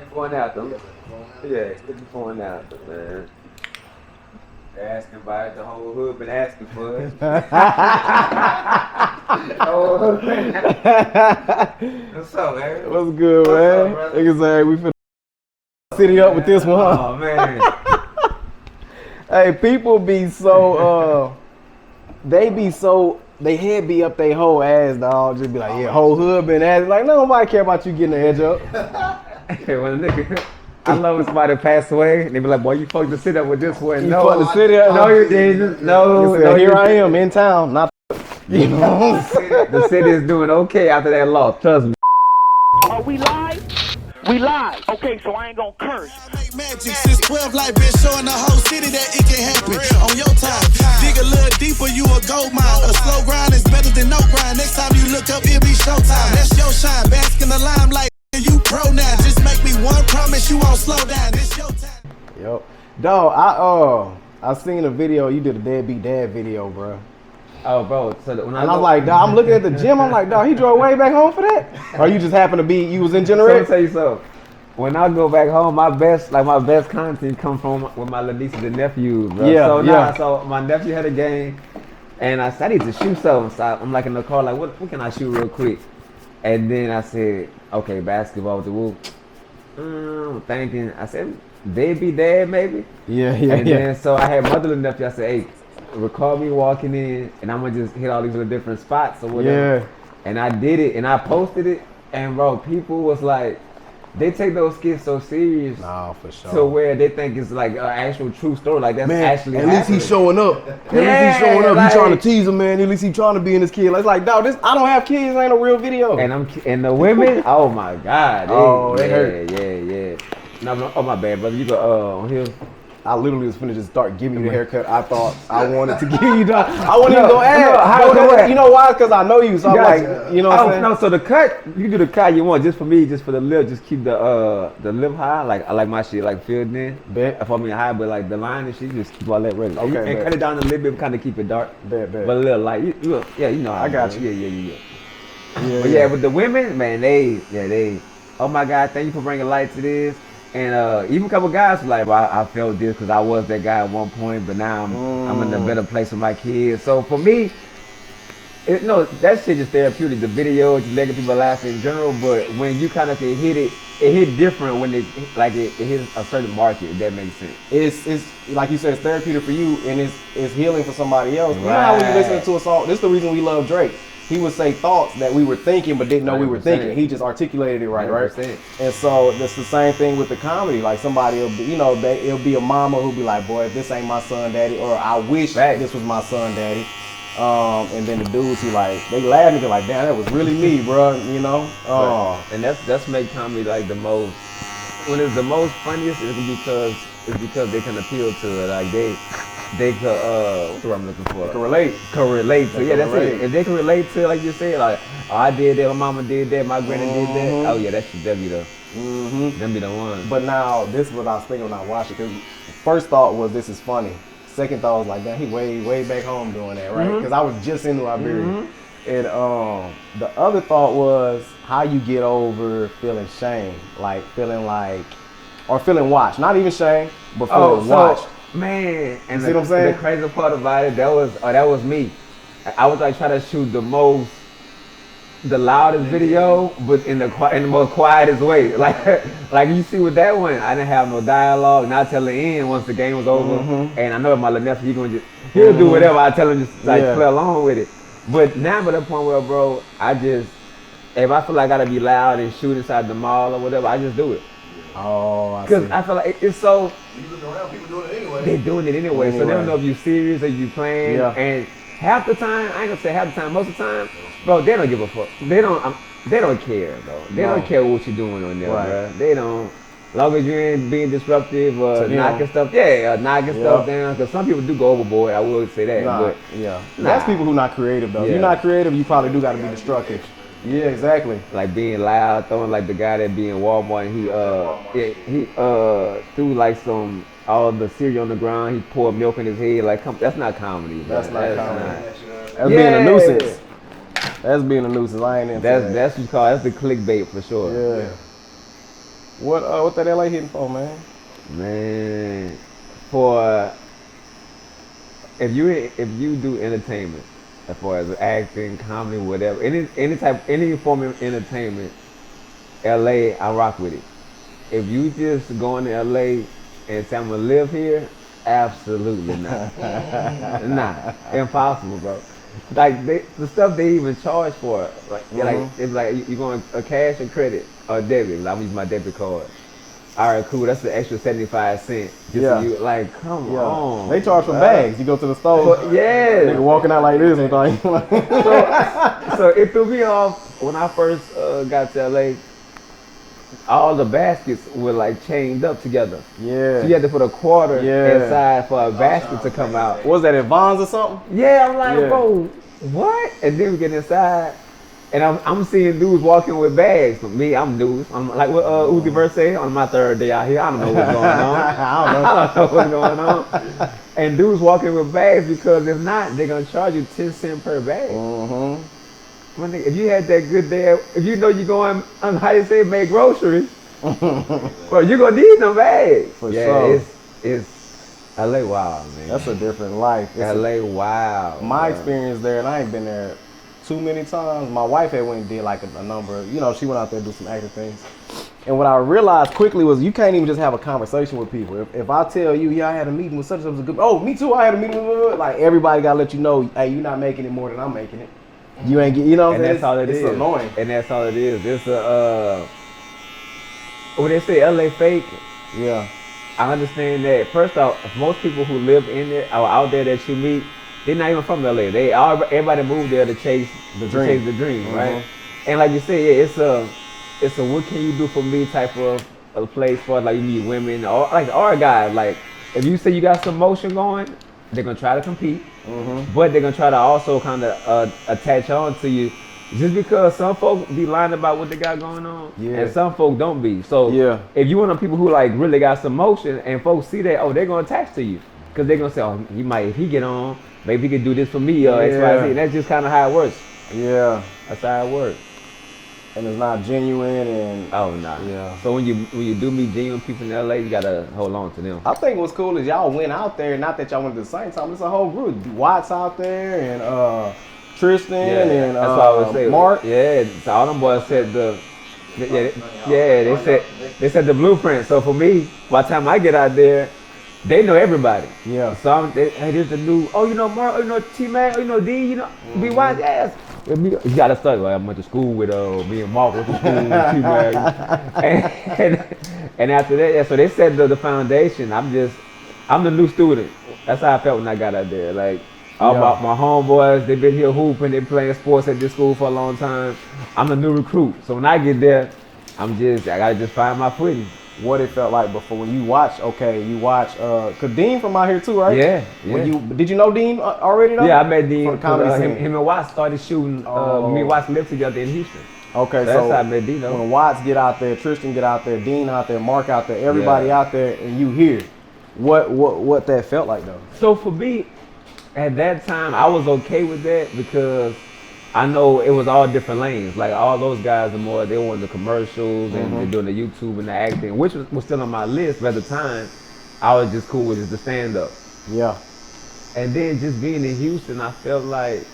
Going out them. Yeah, keep going out them, man. They're asking about it. The whole hood been asking for it. What's up, man? What's good, man? Niggas say we finna city up with this one. Oh man. Hey, people be so they head be up they whole ass, dog. Just be like, yeah, whole hood been asking. Like, nobody care about you getting the edge up. Hey, when a nigga, I love when somebody passed away, and they be like, boy, you fucked the city up with this one. You No, fucked the city up. No, you didn't. No, Said, no, here I am in town, not you know. The city is doing okay after that loss. Trust me. Are we live? We live. Okay, so I ain't gonna curse. Magic since 12 life been showing the whole city that it can happen on your time. Dig a little deeper, you a gold mine. A slow grind is better than no grind. Next time you look up, it'll be showtime. That's your shine. Bask in the limelight. You pro now. Just make me one promise you won't slow down. It's your time. Yo, dog, I seen a video. You did a deadbeat dad video, bro. Oh, bro. So when And I'm like, dog, I'm looking at the gym. I'm like, dog, he drove way back home for that? Or you just happened to be, you was in let me Generate? tell you something. When I go back home, my best content come from with my little nieces and nephews, bro. Yeah, so yeah. So my nephew had a game, and I said I need to shoot something. So I'm like in the car, like, what can I shoot real quick? And then I said, okay, basketball with the whoop. I'm thinking, I said, baby dad maybe. Yeah. And then so I had my little nephew. I said, hey, record me walking in, and I'm gonna just hit all these little different spots or whatever. Yeah. And I did it, and I posted it, and bro, people was like, they take those skits so serious. Nah, for sure. To where they think it's like an actual true story, like that's actually at least happening. he's showing up. At least Yeah, he's showing up. like- He's trying to tease him, man. At least he's trying to be in his kid. It's like, dog, this I don't have kids. Ain't a real video. And the women, oh my God, they hurt. Yeah. No, oh my bad, brother. You go on here. I literally was finna just start giving you the haircut I thought I wanted to give you. I wouldn't even go ask. You know why? Because I know you. So I'm like, you know what I'm saying? No, so the cut, you do the cut you want just for me, just for the lip, just keep the lip high. Like I like my shit like filled in. Bet. For me high, but like the line and shit, just keep all that regular. Okay, And bet. cut it down a little bit, kind of keep it dark. Bet. But a little light. You know how I got it you. is. Yeah. But yeah, with the women, man, they, oh my God, thank you for bringing light to this. And even a couple guys were like, well, I felt this because I was that guy at one point, but now I'm in a better place with my kids. So for me, that shit is therapeutic. The video, just letting people laugh in general, but when you kind of can hit it hit different when it hits a certain market, if that makes sense. It's like you said, it's therapeutic for you, and it's healing for somebody else. Right. You know how when you listen to a song, this is the reason we love Drake. He would say thoughts that we were thinking but didn't know we were 100%. thinking. He just articulated it right? 100%. And so that's the same thing with the comedy. Like somebody will be, it'll be a mama who'll be like, boy, if this ain't my son, daddy, or I wish this was my son, daddy. And then the dudes who like, they laugh and they're like, damn, that was really me, bro, And that's make comedy like the most, when it's the most funniest, it's because they can appeal to it. Like they could what's the word I'm looking for? Can relate. Can relate to. Yeah, that's relate. it. If they can relate to it, like you said, like, oh, I did that, my mama did that, my granny did that. Oh yeah, that should be them be the one. But now, this is what I was thinking when I watched it, because first thought was this is funny. Second thought was like, damn, he way back home doing that, right? Because I was just in New Iberia. And the other thought was how you get over feeling shame, like feeling watched. Not even shame, but feeling watched. Man, and You see what I'm saying? The crazy part about it, that was me. I was like trying to shoot the loudest video, but in the most quietest way. Like you see with that one, I didn't have no dialogue. Not till the end, once the game was over, and I know my little nephew, he'll do whatever I tell him, just like play along with it. But now, at the point where, bro, if I feel like I gotta be loud and shoot inside the mall or whatever, I just do it. Oh, I see. Because I feel like it's so. You looking around, people doing it anyway. They doing it anyway, so they don't know if you serious or you playing. Yeah. And half the time, I ain't gonna say half the time, most of the time, bro, they don't give a fuck. They don't care, bro. They don't care what you're doing on there, bro. They don't. As long as you ain't being disruptive or knocking stuff, stuff down. Because some people do go overboard. I will say that. But that's people who not creative though. Yeah. You're not creative, you probably do got to be destructive. Yeah, exactly. like being loud, throwing like the guy that be in Walmart, and he threw like all the cereal on the ground. He poured milk in his head. Like, that's not comedy. Bro. That's not comedy. That's being a nuisance. That's being a nuisance. I ain't into that. That's what you call. That's the clickbait for sure. What that LA hitting for, man? Man, for if you do entertainment, as far as acting, comedy, whatever, any form of entertainment, LA, I rock with it. If you just go into LA and say I'm gonna live here, absolutely not. Nah, impossible, bro. Like the stuff they even charge for, like it's like you going a cash and credit or debit. Like, I'm using my debit card. All right, cool. That's the extra 75 cents. Just so you, like, come on. They charge for bags. You go to the store. Yeah. Nigga walking out like this and so it threw me off when I first got to LA. All the baskets were like chained up together. Yeah. So you had to put a quarter inside for a basket to come out. What was that, at Vons or something? Yeah, I'm like, bro, what? And then we get inside, and I'm seeing dudes walking with bags. For me, I'm dudes. I'm like what Uzi Vert say on my third day out here. I don't know what's going on. I don't know what's going on. And dudes walking with bags because if not, they're gonna charge you 10 cents per bag. Mm-hmm. If you had that good day, if you know you're going, how you say, make groceries, well, you're going to need them bags. For sure. It's LA wild, man. That's a different life. LA wild. My experience there, and I ain't been there too many times. My wife had went and did like a number of, she went out there to do some acting things. And what I realized quickly was you can't even just have a conversation with people. If I tell you, I had a meeting with such and such, was a good, oh, me too, I had a meeting with, like everybody got to let you know, hey, you're not making it more than I'm making it. You ain't get, and that's all it is. It's annoying. And that's all it is. It's when they say LA fake, yeah, I understand that. First off, most people who live in there or out there that you meet, they're not even from LA. Everybody moved there to chase the dream, right? And like you said, it's a what can you do for me type of a place for like you meet women or like our guys. Like if you say you got some motion going, they're gonna try to compete. But they're gonna try to also kind of attach on to you, just because some folks be lying about what they got going on, and some folks don't be. So if you one of the people who like really got some motion, and folks see that, they're gonna attach to you, because they're gonna say, he might, if he get on, maybe he could do this for me or X, Y, Z. And that's just kind of how it works. Yeah, that's how it works. And it's not genuine and So when you do meet genuine people in LA, you gotta hold on to them. I think what's cool is y'all went out there, not that y'all went at the same time, it's a whole group. Watts out there and Tristan and that's what I would say. Mark. Yeah, so all them boys said they said the blueprint. So for me, by the time I get out there, they know everybody. Yeah. So hey, there's the new, Mark, T-Mac, D, B Watts, yes. You gotta study. Like, I went to school with me and Mark went to school with T-Mac. and after that, so they set the foundation. I'm the new student. That's how I felt when I got out there. Like all my homeboys, they've been here hooping, they playing sports at this school for a long time. I'm the new recruit. So when I get there, I gotta just find my footing. What it felt like before when you watch, cause Dean from out here too, right? Yeah. Did you know Dean already though? Yeah, I met Dean. Him and Watts started shooting. Me and Watts lived together in Houston. Okay, so that's how I met Dean. When Watts get out there, Tristan get out there, Dean out there, Mark out there, everybody out there, and you hear what that felt like though. So for me, at that time, I was okay with that because I know it was all different lanes. Like all those guys are they wanted the commercials and they're doing the YouTube and the acting, which was still on my list. But at the time, I was just cool with just the stand up. Yeah. And then just being in Houston, I felt like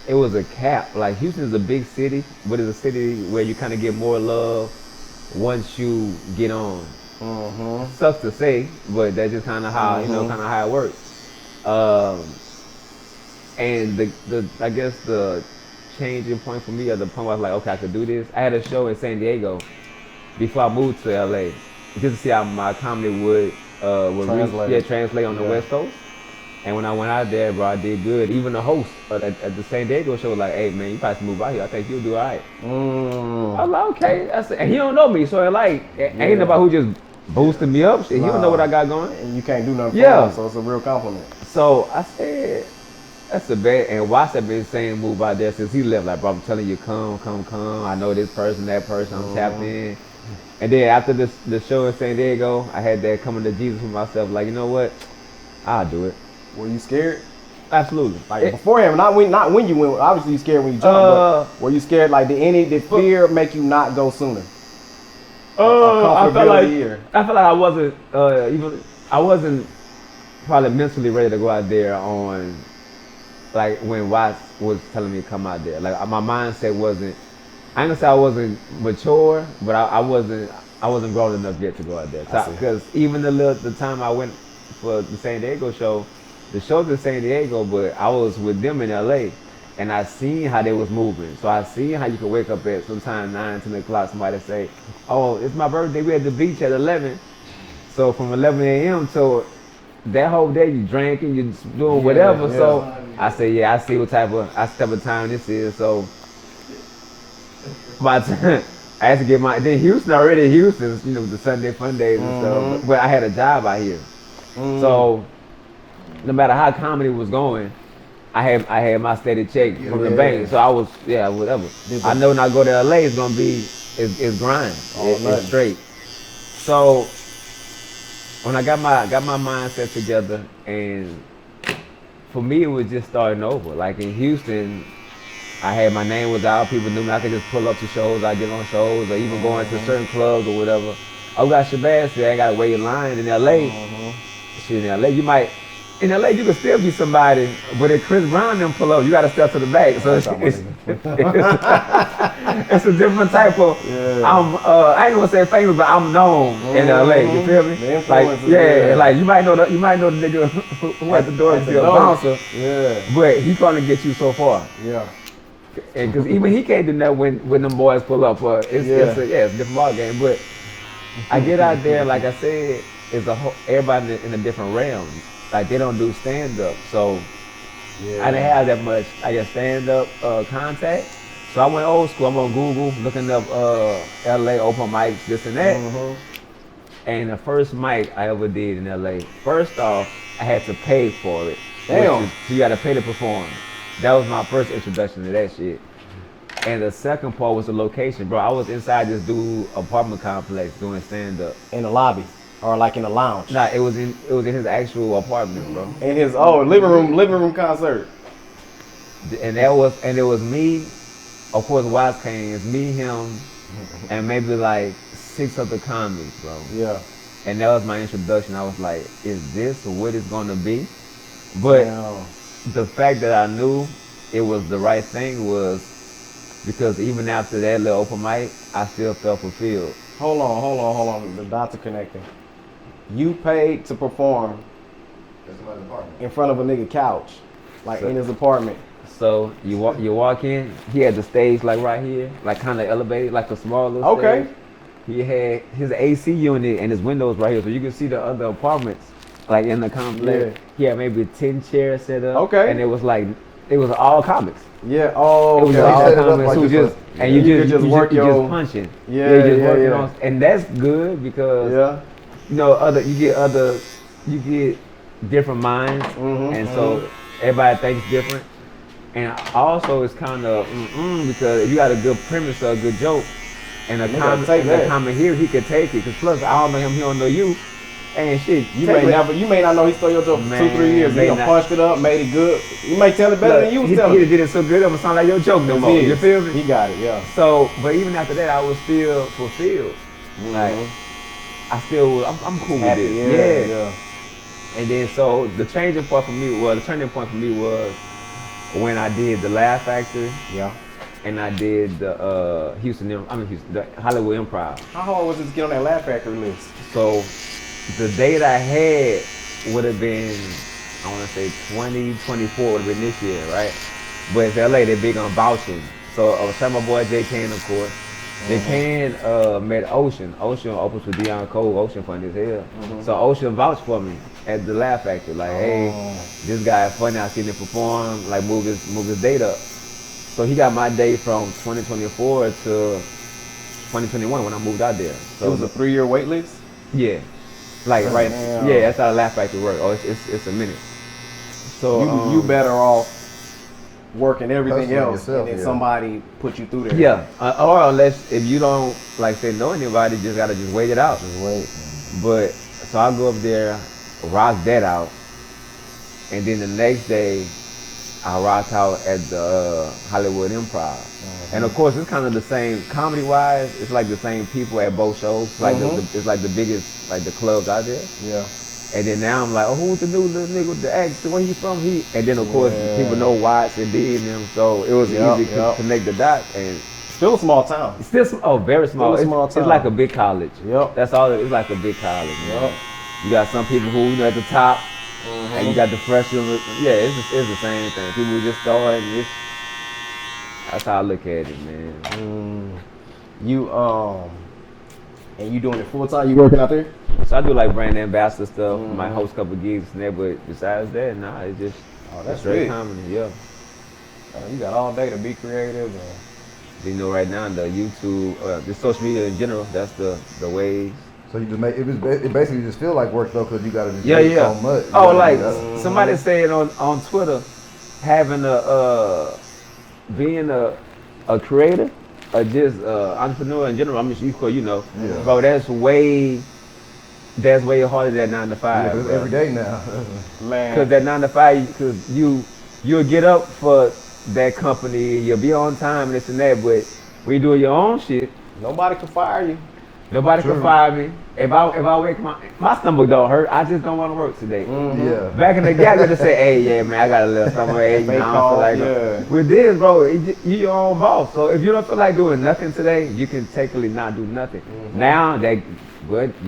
it was a cap. Like Houston is a big city, but it's a city where you kind of get more love once you get on. Sucks to say, but that's just kind of how kind of how it works. And I guess the changing point for me, or the point where I was like, okay, I could do this. I had a show in San Diego before I moved to LA, just to see how my comedy would translate on the West Coast. And when I went out there, bro, I did good. Even the host at the San Diego show was like, hey man, you probably should move out here. I think you'll do all right. I was like, okay. And he don't know me, so ain't nobody who just boosted me up. He don't know what I got going. And you can't do nothing for him, so it's a real compliment. So I said, that's a bad, and Watts had been saying move out there since he left. Like, bro, I'm telling you, come. I know this person, that person, I'm tapped in. And then after the show in San Diego, I had that coming to Jesus for myself. Like, you know what? I'll do it. Were you scared? Absolutely. Like beforehand, not when you went. Obviously, you scared when you jumped. But were you scared? Like, did fear make you not go sooner? I felt like year? I wasn't I wasn't probably mentally ready to go out there on like when Watts was telling me to come out there. Like my mindset wasn't. I ain't gonna say I wasn't mature, but I wasn't grown enough yet to go out there. Because even the time I went for the San Diego show, the show's in San Diego, but I was with them in LA, and I seen how they was moving. So I seen how you could wake up at sometime 9, 10 o'clock, somebody say, "Oh, it's my birthday. We at the beach at 11." So from 11 a.m. till that whole day, you drinking, you doing whatever. Yeah. So I say, yeah, I see what type of time this is. So by the time I had to get then Houston, you know, the Sunday fun days and stuff. But I had a job out here. So no matter how comedy was going, I had my steady check from the bank. So I was, whatever. I know when I go to LA, it's gonna be, it's grind. It's straight. So when I got my mindset together, and for me it was just starting over. Like in Houston, I had my name was out, people knew me, I could just pull up to shows, I get on shows, or even going to certain clubs or whatever. I got Shabaz here, I ain't gotta wait in line. In LA, shit, in LA you can still be somebody, but if Chris Brown didn't pull up, you gotta step to the back. So it's a different type of, I ain't gonna say famous, but I'm known in LA, you feel me? Like, like you might know the nigga who at the door is still a bouncer, but he probably get you so far. Yeah. And cause even he can't do that when them boys pull up, it's a different ball game. But I get out there, like I said, it's everybody in a different realm. Like they don't do stand up, so I didn't have that much, I guess, stand up contact. So I went old school. I'm on Google looking up LA open mics, this and that. And the first mic I ever did in LA, first off, I had to pay for it. Damn. So you got to pay to perform. That was my first introduction to that shit. And the second part was the location, bro. I was inside this dude apartment complex doing stand up. In the lobby. Or like in a lounge? Nah, it was in his actual apartment, bro. In his living room concert. And it was me. Of course, Watts came. It's me, him, and maybe like 6 other comics, bro. Yeah. And that was my introduction. I was like, is this what it's gonna be? But the fact that I knew it was the right thing was because even after that little open mic, I still felt fulfilled. Hold on. The dots are connecting. You paid to perform in front of a nigga couch, like in his apartment. So you walk in. He had the stage like right here, like kind of elevated, like a small little stage. He had his AC unit and his windows right here, so you can see the other apartments, like in the complex. He had maybe 10 chairs set up. And it was all comics. Yeah. Oh, okay. It was all comics. You just punching. And that's good because you get different minds, and so everybody thinks different. And also it's kind of because if you got a good premise or a good joke, and a comment here, he could take it. Because plus I don't know him, he don't know you. And shit, you may not know he stole your joke for 2-3 years. He punched it up, made it good. You may tell it better than you was telling. He did it so good, it would sound like your joke no more. You feel me? He got it, yeah. So, but even after that, I was still fulfilled. Like, I'm cool with it. Yeah. And then, so the turning point for me was when I did the Laugh Factory. Yeah. And I did the the Hollywood Improv. How hard was it to get on that Laugh Factory list? So, the date I had would have been, I want to say 2024 would have been this year, right? But it's LA, they're big on vouching. So I was telling my boy Jay Kane, of course. Jay Kane met Ocean. Ocean opens with Deion Cole. Ocean funny as hell. So Ocean vouched for me at the Laugh Factory. Like, hey, this guy is funny. I seen him perform. Like, move his date up. So he got my date from 2024 to 2021 when I moved out there. So it was a 3-year wait list? Yeah. Like that's how the Laugh Factory work. Oh, it's a minute. So you better off working everything else and then somebody put you through there. Yeah, or unless if you don't know anybody, just gotta wait it out. Just wait. But so I go up there, rock that out, and then the next day I rock out at the Hollywood Improv. And of course, it's kind of the same comedy-wise. It's like the same people at both shows. Like it's like the biggest, like the clubs out there. Yeah. And then now I'm like, oh, who's the new little nigga with the accent? Where he from? And then of course people know Watts and D and them, so it was easy to connect the dots. And still a small town. It's still very small. Still a small town. It's like a big college. Yep. That's all. It's like a big college. Yep. You got some people who at the top, and you got the freshmen. Yeah, it's the same thing. People who just starting. That's how I look at it, man. You and you doing it full time? You working out there? So I do like brand ambassador stuff. Might host a couple gigs and there, but besides that, nah, it's just that's straight big. comedy. Yeah. You got all day to be creative. You know, right now the YouTube, the social media in general, that's the ways. So you just it basically just feel like work though, because you gotta just do so much. Oh, like somebody said on Twitter, having being a creator or just entrepreneur in general. I mean, you know, bro, that's way harder than 9 to 5. Yeah, 'cause it's every day now, man. Because that 9 to 5, because you'll get up for that company, you'll be on time and this and that, but when you doing your own shit, nobody can fire you. Nobody can fire me. If I wake my stomach don't hurt, I just don't want to work today. Yeah. Back in the day, I could just say, hey, yeah, man, I got a little stomach ache. You know, I don't feel like with this, bro, you your own boss. So if you don't feel like doing nothing today, you can technically not do nothing. Now you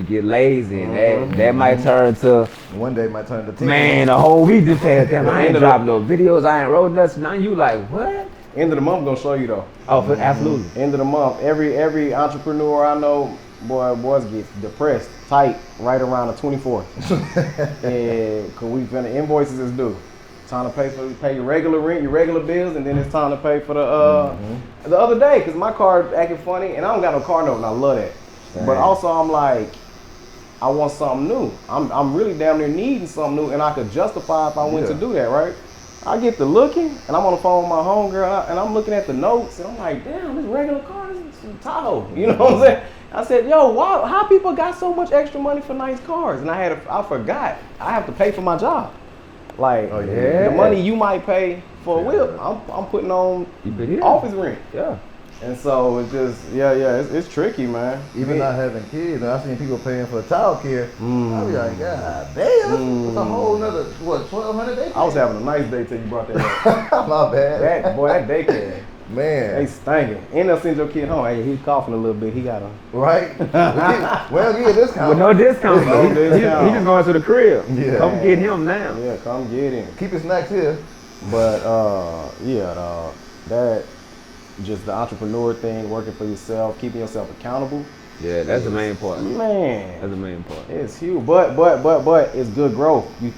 get lazy, and that might turn to one day might turn to 10. Man, the whole week just passed. Damn, I ain't dropped no videos. I ain't wrote nothing. Now you like what? End of the month gonna show you though. Oh, absolutely. End of the month, every entrepreneur I know, boys get depressed, tight, right around the 24th. And cause we finna invoices is due. Time to pay your regular rent, your regular bills, and then it's time to pay for the other day, cause my car acting funny, and I don't got no car note, and I love that. Dang. But also I'm like, I want something new. I'm really damn near needing something new, and I could justify if I went to do that, right? I get to looking, and I'm on the phone with my homegirl, and I'm looking at the notes, and I'm like, damn, this regular car, this is Tahoe. You know what I'm saying? I said, yo, how people got so much extra money for nice cars? And I forgot, I have to pay for my job. Like, the money you might pay for a whip, I'm putting on office rent. Yeah. And so it's just, it's tricky, man. Even not having kids, I've seen people paying for child care. I be like, God damn, it's a whole nother, $1,200 day? I was having a nice day till you brought that up. My bad. That daycare. Man. They stinking. And they'll send your kid home. Hey, he's coughing a little bit. He got a... Right? Well, get a discount. With no discount, though. He just going to the crib. Yeah. Come get him now. Yeah, come get him. Keep his snacks here. But, that... Just the entrepreneur thing, working for yourself, keeping yourself accountable. Yeah, that's the main part. Man, that's the main part. It's huge, but it's good growth. You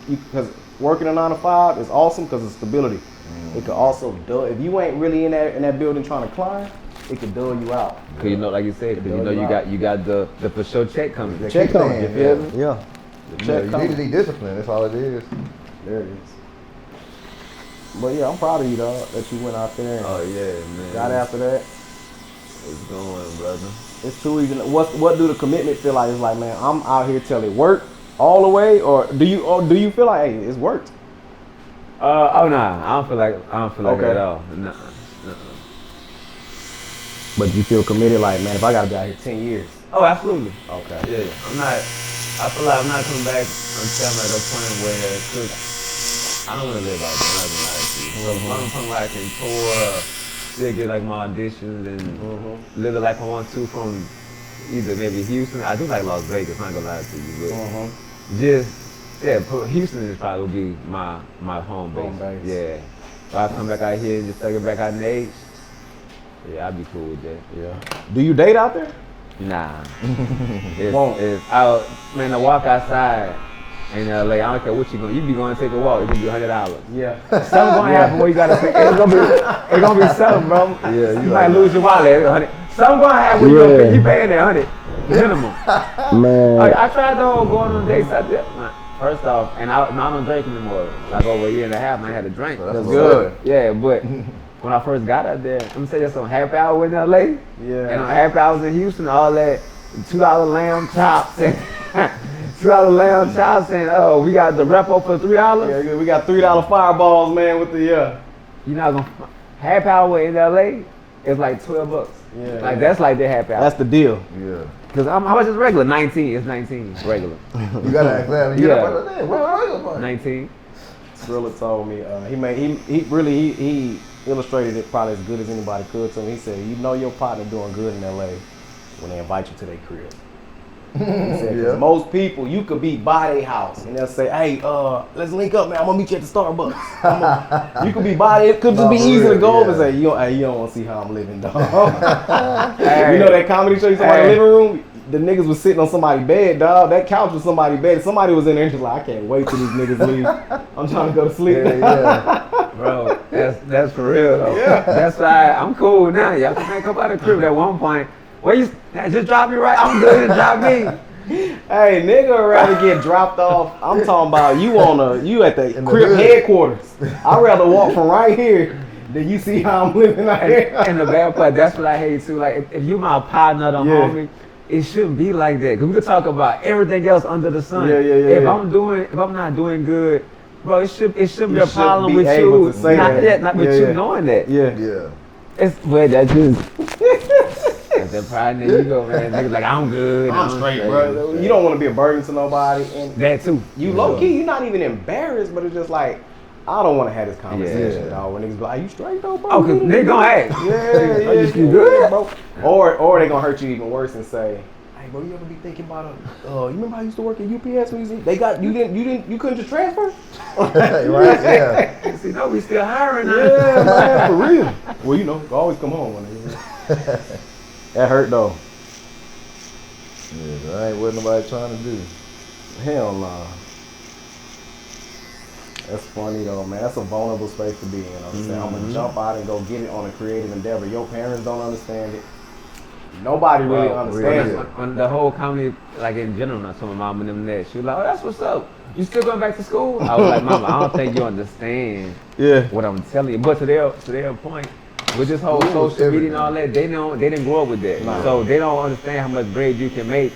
because working a 9 to 5 is awesome because of stability. It could also dull if you ain't really in that building trying to climb. It could dull you out. Cause you know, like you said, cause you got the for sure check coming. The check coming. You feel me? Yeah. The check coming. You need to be disciplined. That's all it is. There it is. But yeah, I'm proud of you, dog, that you went out there and man. got after that. It's going, brother. It's too easy. What do the commitment feel like? It's like, man, I'm out here till it work all the way, or do you feel like, hey, it's worked? Nah, I don't feel like it at all. Nah. But you feel committed, like, man, if I gotta be out here 10 years. Oh, absolutely. Okay. Yeah, I feel like I'm not coming back until I'm at a point where, cause I don't want to live out there. So if I'm from like in tour, still get like my auditions and live the life I want to from either maybe Houston. I do like Las Vegas, I'm not gonna lie to you, but Houston is probably will be my home base. Yeah. If I come back out here and just take it back out in age, yeah, I'd be cool with that. Yeah. Do you date out there? Nah. I walk outside in LA, I don't care what you be going to take a walk, it's gonna be $100. Yeah. Something's gonna happen where you gotta pay. It's gonna be something, bro. Yeah, you might lose your wallet, $100. Something gonna happen where you paying that $100 minimum. Man. I tried going on dates out there. First off, and I don't drink anymore. Like over a year and a half, I had a drink. That's good. Yeah, but when I first got out there, I'm gonna say that's on happy hour in LA. Yeah. And on happy hours in Houston, all that $2 lamb chops and $2 lamb chops and we got the repo for $3. Yeah, we got $3 fireballs, man, with the You're not gonna happy hour in LA it's like $12. Yeah. Like that's like the happy hour. That's the deal. Yeah. Cause how much is regular? 19. It's 19 regular. You gotta ask that. When you get up there, where are you? 19. Skrilla told me he illustrated it probably as good as anybody could to me. He said, you know your partner doing good in LA when they invite you to their crib. He said, 'cause most people, you could be by their house and they'll say, hey, let's link up, man. I'm gonna meet you at the Starbucks. You could be by there. It could just be easy to go over and say, you don't want to see how I'm living, dog. You know that comedy show you saw in the living room? The niggas was sitting on somebody's bed, dog. That couch was somebody's bed. Somebody was in there and just like, I can't wait till these niggas leave. I'm trying to go to sleep. Yeah. Bro, that's for real though. Yeah. That's why I'm cool now. Y'all can come out of the crib at one point. Where you just drop me right? I'm good to drop me. Hey, nigga would rather get dropped off. I'm talking about you at the crib headquarters. I'd rather walk from right here than you see how I'm living out here. And the bad part, that's what I hate too. Like if you my partner, the homie, it shouldn't be like that. Cause we could talk about everything else under the sun. If I'm not doing good, bro, it should be a problem with you. Not with you knowing that. Yeah. That's just. That's that pride, and then you go, man. Niggas like, I'm good. I'm straight, bro. You don't want to be a burden to nobody. And that too. You low key, you're not even embarrassed, but it's just like, I don't want to have this conversation, dog. When niggas be like, you straight though, bro? Oh, cause they gonna ask. You good, bro? Or they gonna hurt you even worse and say, hey, bro, you ever be thinking about you remember how I used to work at UPS Museum? They got you couldn't just transfer? Right, yeah. See, no, we still hiring. Yeah, man, for real. Well, you know, always come home when that hurt though. Yeah, that ain't what nobody trying to do. Hell nah. That's funny though, man. That's a vulnerable space to be in. You know what I'm saying? I'm gonna jump out and go get it on a creative endeavor. Your parents don't understand it. Nobody really understands it. When the whole comedy, like in general, I told my mom and them that, she was like, oh, that's what's up. You still going back to school? I was like, Mama, I don't think you understand what I'm telling you. But to their point, with this whole social media and all that, they didn't grow up with that. Nah. So they don't understand how much bread you can make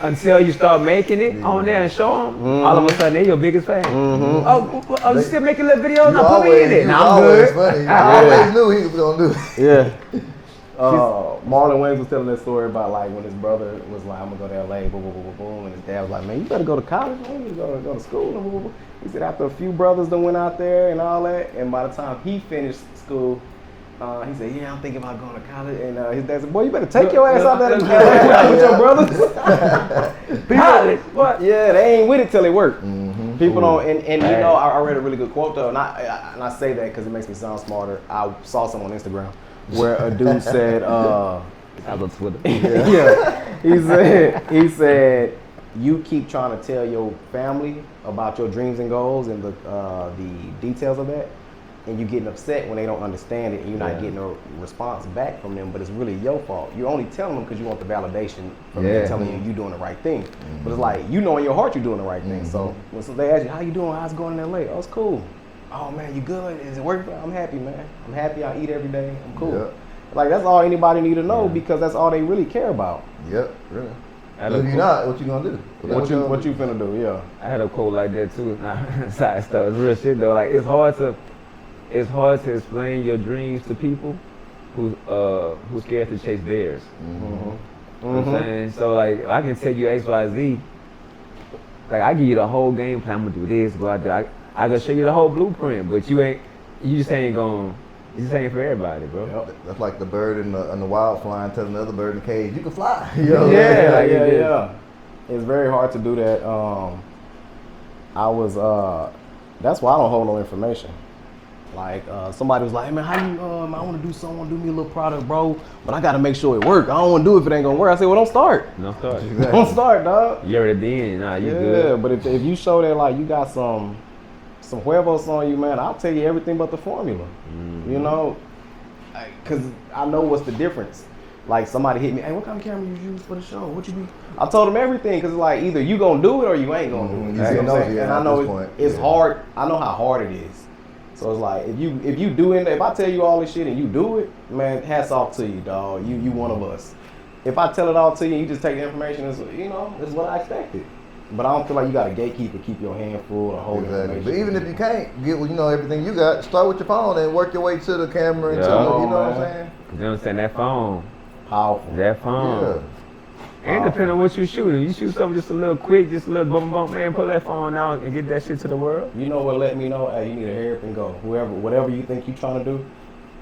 until you start making it on there and show them. All of a sudden, they're your biggest fan. Oh, you still making little videos? Now put me in it. Now I'm good. Funny. I always knew he was going to do it. Yeah. Marlon Wayans was telling that story about like when his brother was like, I'm gonna go to LA, boom, boom, boom, boom, boom, and his dad was like, man, you better go to college, man. You better go to school. Boom, boom, boom. He said after a few brothers that went out there and all that, and by the time he finished school, he said, yeah, I'm thinking about going to college. And his dad said, boy, you better take your ass out there and LA with your brothers. College? What? Yeah, they ain't with it till they work. People don't, and you know, I read a really good quote though, and I say that because it makes me sound smarter. I saw some on Instagram where a dude said, I was on Twitter. He said, you keep trying to tell your family about your dreams and goals and the details of that, and you're getting upset when they don't understand it, and you're not getting a response back from them, but it's really your fault. You're only telling them because you want the validation from them telling you you're doing the right thing. But it's like, you know in your heart you're doing the right thing. So when they ask you, how you doing? How's it going in LA? Oh, it's cool. Oh man, you good? Is it working? I'm happy, man. I'm happy. I eat every day. I'm cool. Yep. Like that's all anybody need to know because that's all they really care about. Yep, really. If you're not, what you gonna do? What you finna do? Yeah. I had a quote like that too. Side stuff. It's real shit though. Like it's hard to explain your dreams to people who's scared to chase theirs. You know what I'm saying? So like I can tell you X, Y, Z. Like I give you the whole game plan. I'm gonna do this, go out there. I can show you the whole blueprint, but you just ain't for everybody, bro. Yep. That's like the bird in the wild flying telling the other bird in the cage, you can fly. Yeah. It's very hard to do that. That's why I don't hold no information. Like somebody was like, hey man, how you I want to do something, do me a little product, bro, but I gotta make sure it work. I don't want to do it if it ain't gonna work. I said, well, don't start. Don't start. Exactly. Don't start, dog. You're at the end. Nah, you good. Yeah, but if you show that like you got some huevos on you, man, I'll tell you everything but the formula. You know, because I know what's the difference. Like somebody hit me, hey, what kind of camera you use for the show? What you be? I told them everything because it's like either you gonna do it or you ain't gonna do it. You see what I'm saying? And I know it's hard. I know how hard it is. So it's like if you do it, if I tell you all this shit and you do it, man, hats off to you, dog. You one of us. If I tell it all to you and you just take the information, it's what I expected. But I don't feel like you got a gatekeeper keep your hand full or hold information. But even if you can't get, everything you got, start with your phone and work your way to the camera and to, you know what I'm saying? You understand that phone? Powerful. That phone. And depending on what you shooting, you shoot something just a little quick, just a little bump, man, pull that phone out and get that shit to the world. You know what let me know? Hey, you need to hurry up and go. Whatever you think you trying to do.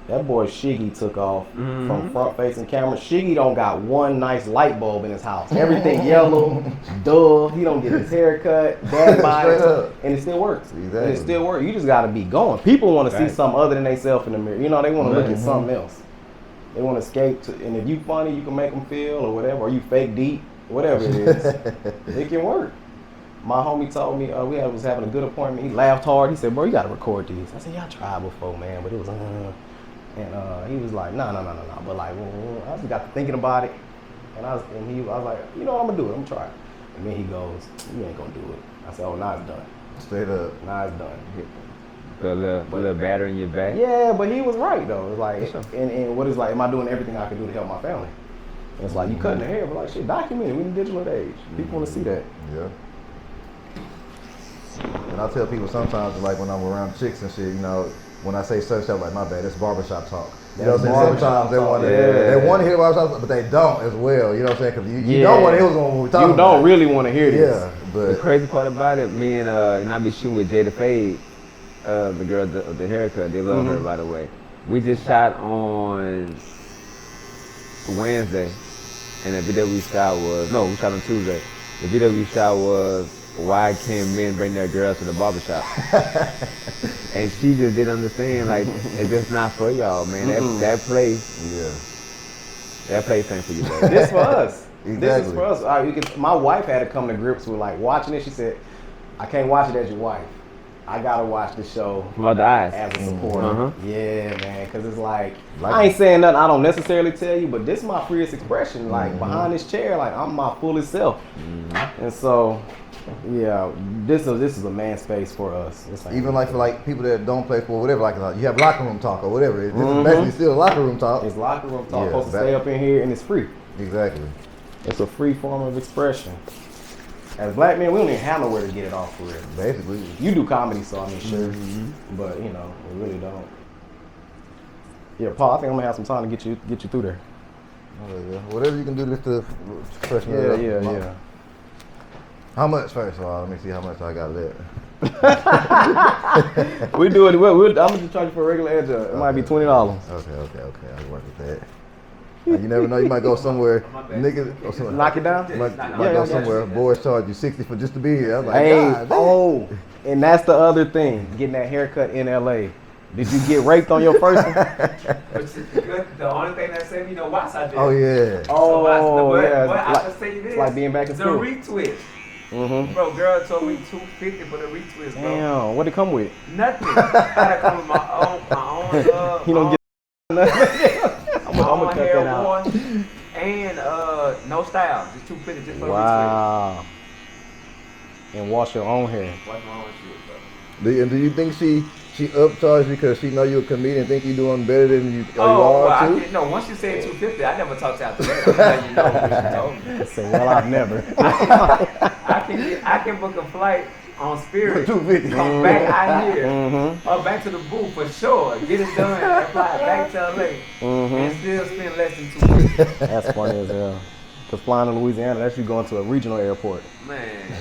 That boy Shiggy took off from front-facing camera. Shiggy don't got one nice light bulb in his house. Everything yellow, dull. He don't get his hair cut, bad body, and it still works. Exactly. And it still works. You just got to be going. People want to see something other than themselves in the mirror. You know, they want to look at something else. They want to escape. And if you funny, you can make them feel or whatever. Or you fake deep, whatever it is. It can work. My homie told me we was having a good appointment. He laughed hard. He said, bro, you got to record these. I said, yeah, I tried before, man, but it was and he was like, no. But like, I just got to thinking about it, and I was like, you know what, I'm gonna do it. I'm gonna try it. And then he goes, you ain't gonna do it. I said, oh, now it's done. Straight up. Now it's done. Put a little batter in your back. Yeah, but he was right though. It's like, and what is like, am I doing everything I can do to help my family? And it's like, you cutting the hair, but like, shit, document it. We in the digital age. People want to see that. Yeah. And I tell people sometimes, like when I'm around chicks and shit, when I say certain stuff, like my bad, it's barbershop talk. You know what I'm saying? Sometimes they want to hear barbershop talk, but they don't as well. You know what I'm saying? Because you don't want to hear what we're talking about. You don't really want to hear this. Yeah, but the crazy part about it, me and I be shooting with Jada Fade, the girl of the haircut. They love her, by the way. We just shot on Wednesday, and the video we shot was we shot on Tuesday. The video we shot was why can't men bring their girls to the barbershop? And she just didn't understand, like, it's just not for y'all, man. That place ain't for you, baby. This for us. Exactly. This is for us. My wife had to come to grips with like watching it. She said, I can't watch it as your wife. I gotta watch the show About the eyes. as a supporter. Yeah, man, because it's like, I ain't saying nothing I don't necessarily tell you, but this is my freest expression. Like, behind this chair, like, I'm my fullest self. And so, yeah, this is a man space for us. even like for like people that don't play for whatever, like you have locker room talk or whatever. This is basically still locker room talk. It's locker room talk. Yeah, Supposed to stay up in here, and it's free. Exactly. It's a free form of expression. As black men, we don't even have nowhere to get it off for real. Basically. You do comedy, so I mean, sure, but we really don't. Yeah, Paul, I think I'm gonna have some time to get you through there. Whatever you can do just to freshen it up. Yeah. How much first of all? Let me see how much I got left. We do it. I'm gonna just charge you for a regular edge. It might be $20. Okay. I can work with that. You never know. You might go somewhere, niggas. Or somewhere. Knock it down. You might go somewhere. Boys charge you $60 for just to be here. I'm like, Hey, and that's the other thing. Getting that haircut in LA. Did you get raped on your first one? The only thing that saved me, watch I did. Oh yeah. I can say this. It's like being back in school. The retwist. Bro, girl told me $250 for the retwist, bro. Damn, what'd it come with? Nothing. I had to come with my own. He don't get nothing. I'm gonna cut that out. And no style, just $250 just for Wow. And wash your own hair. Wash my own shit, bro. Do you think she upcharged because she know you're a comedian, think you're doing better than you are too? No, once you said $250, I never talked to her after that. You know what she told me. I say, well, I've never. I can book a flight on Spirit. $250. Come back out here, or back to the booth for sure. Get it done and fly back to LA, and still spend less than $250. That's funny as hell. Cause flying to Louisiana, that's you going to a regional airport. Man,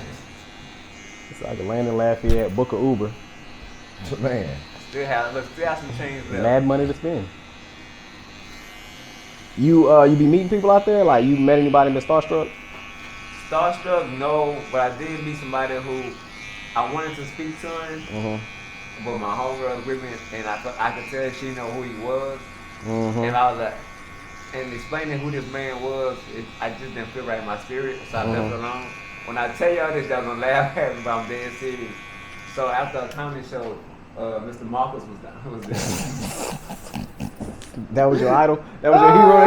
it's like a land in Lafayette, book a Uber. Man. Still have some change left. Mad money to spend. You be meeting people out there? Like, you met anybody been starstruck? Starstruck, no, but I did meet somebody who I wanted to speak to him, but my homegirl was with me, and I could tell she know who he was, and I was like, and explaining who this man was, I just didn't feel right in my spirit, so I left it alone. When I tell y'all this, y'all gonna laugh at me, but I'm dead serious. So after a comedy show, Mr. Marcus was there. That was your idol? That was your hero?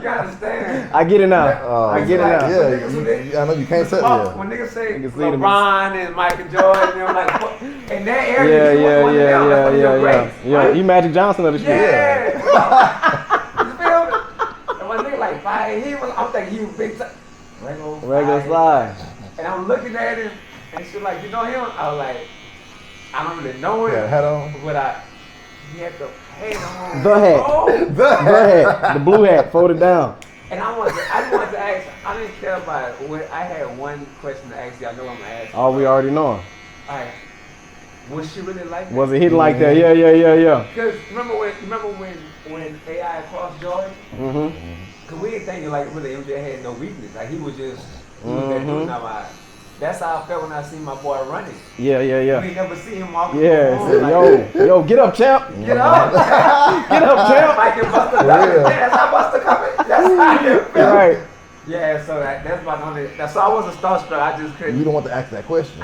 You understand? I get it now. I get it now. Yeah, I know you can't say that. When niggas say LeBron and Michael Jordan, they're like, what? In that area, yeah. You Magic Johnson of the shit. Yeah. You feel me? And my nigga like 5'8", I'm thinking he was big time. Regular size. And I'm looking at him, and she's like, you know him? I was like, I don't really know him. Yeah, hat on. But he had the hat on. The hat. Oh. The hat. The blue hat folded down. And I wanted to ask, I didn't care about it. I had one question to ask you. I know I'm going to ask you. Oh, we already know him. All right. Was she really like that? Was it hit like that? Yeah. Because remember when AI crossed Jordan? Mm-hmm. Because we didn't think like really MJ had no weakness. Like he was that dude. Now that's how I felt when I seen my boy running. Yeah. We never see him walking. Yeah. Yo, get up, champ. Get up. Get up, champ. Like it Buster coming. That's how Buster coming. That's how it felt. Right. Yeah, so that's my only. So I wasn't starstruck. I just couldn't. You don't want to ask that question.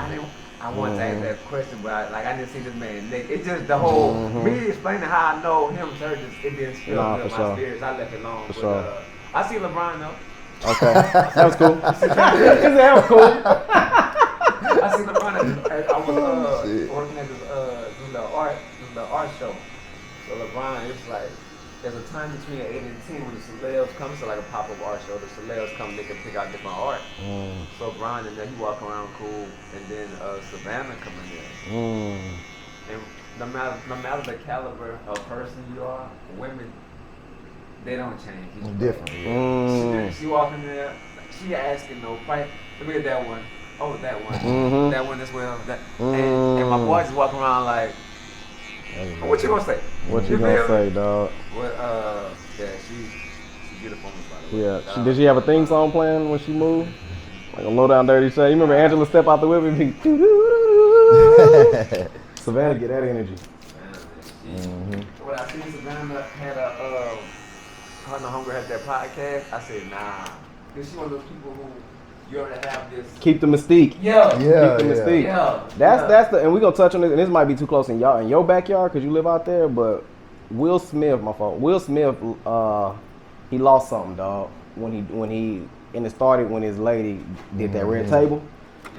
I wanted to ask that question, but I didn't see this man. It's just the whole me explaining how I know him. It didn't spill my spirits. I left it alone. For sure. I see LeBron though. Okay, that was cool. That was cool. I see LeBron. I was working at this the art show. So LeBron, it's like there's a time between 8 and 10 when the celebs come to like a pop-up art show. The celebs come, they can pick out different art. So LeBron and then he walk around cool, and then Savannah come in there. And no matter the caliber of person you are, women, they don't change. It's different. She walking there, she asking no fight. Look at that one. Oh, that one. That one as well. And my boy just walking around like, what you gonna say? What you gonna say, dog? Well, yeah, she's beautiful, by the way. Yeah. Did she have a theme song playing when she moved? Like a low down dirty shade. You remember Angela step out the whip and be Savannah get that energy. When I seen Savannah had her and Hunger had that podcast, I said, nah. Because she one of those people who you already have this. Keep the mystique. Yeah. Keep the mystique. That's the, and we're gonna touch on this, and this might be too close in your backyard because you live out there, but Will Smith, Will Smith, he lost something, dog. When it started when his lady did that red table.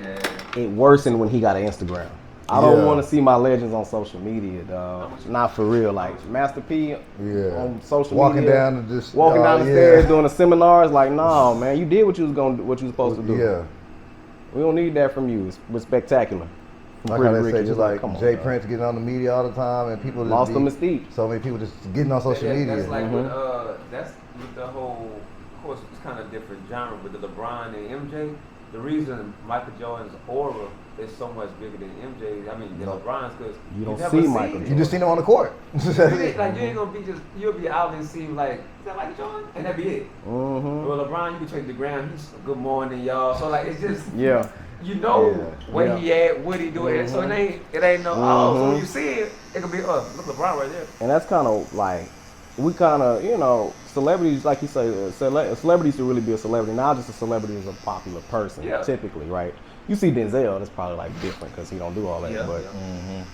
Yeah. It worsened when he got an Instagram. I don't want to see my legends on social media, dog. Not for real. Like Master P on social walking media. down the stairs doing the seminars. Like, no, man, you did what you was supposed to do. Yeah. We don't need that from you. It's spectacular. Like how they say, just like Jay Prince getting on the media all the time, and people just lost the mystique. So many people just getting on social media. That's like that's with the whole. Of course, it's kind of different genre, but the LeBron and MJ. The reason Michael Jordan's aura is so much bigger than MJ's, than LeBron's, because you don't see Michael Jordan. You just seen him on the court. You ain't gonna be you'll be out and see like, is that Michael Jordan? And that'd be it. Well, LeBron, you can check the ground, he's good morning, y'all. So like, it's just, you know where he at, what he doing. So it ain't no, so when you see it, it could be, look, LeBron right there. And that's kind of like, we kind of, celebrities, like you say, celebrities to really be a celebrity, not just a celebrity is a popular person, typically, right? You see Denzel, that's probably like different because he don't do all that, but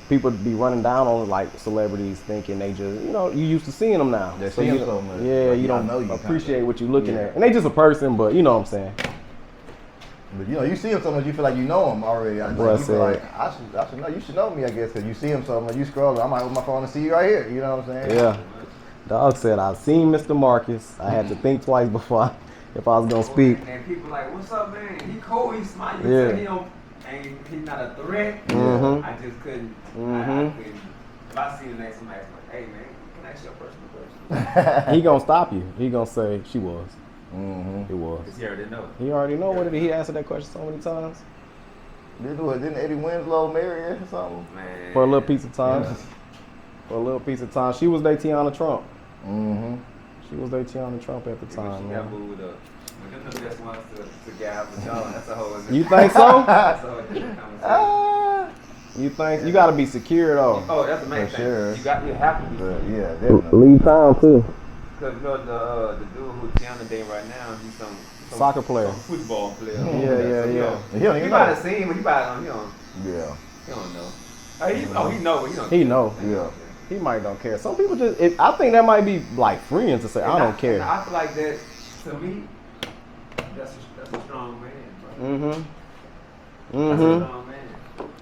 people be running down on like celebrities thinking they just, you used to seeing them now. They see him so much. Yeah, you don't appreciate what you're looking at. And they just a person, but you know what I'm saying. But you see him so much, you feel like you know him already. You feel like, I should know, you should know me, I guess, because you see him so much, you scroll, I might open my phone and see you right here, you know what I'm saying? Yeah. Dog said, I've seen Mr. Marcus. I had to think twice before if I was going to speak. And people like, what's up, man? He cool, he smart. You say he's not a threat. I just couldn't. I couldn't. If I see the next one, I'm like, hey, man, can I ask you a personal question? He going to stop you. He going to say, she was. It was. Because he already know. He already know. What did he answer that question so many times? Didn't Eddie Winslow marry her or something? Man. For a little piece of time. For a little piece of time. She was Tiana Trump. She was Tiana Trump at the time. She got moved up. But them the best ones to get out the show. That's a whole other. You think so? That's a whole different conversation. You think? You got to be secure though. Oh, that's the main thing. Sure. You have to be secure. Yeah, definitely. Leave town too. Because the dude who Tiana dating right now, he's some soccer player. Some football player. Yeah. He might have seen him, but he don't know. He know, but he don't. He know. Yeah. He might don't care. Some people just, I think that might be like freeing to say, I don't care. I feel like that, to me, that's a strong man, bro. That's a strong man.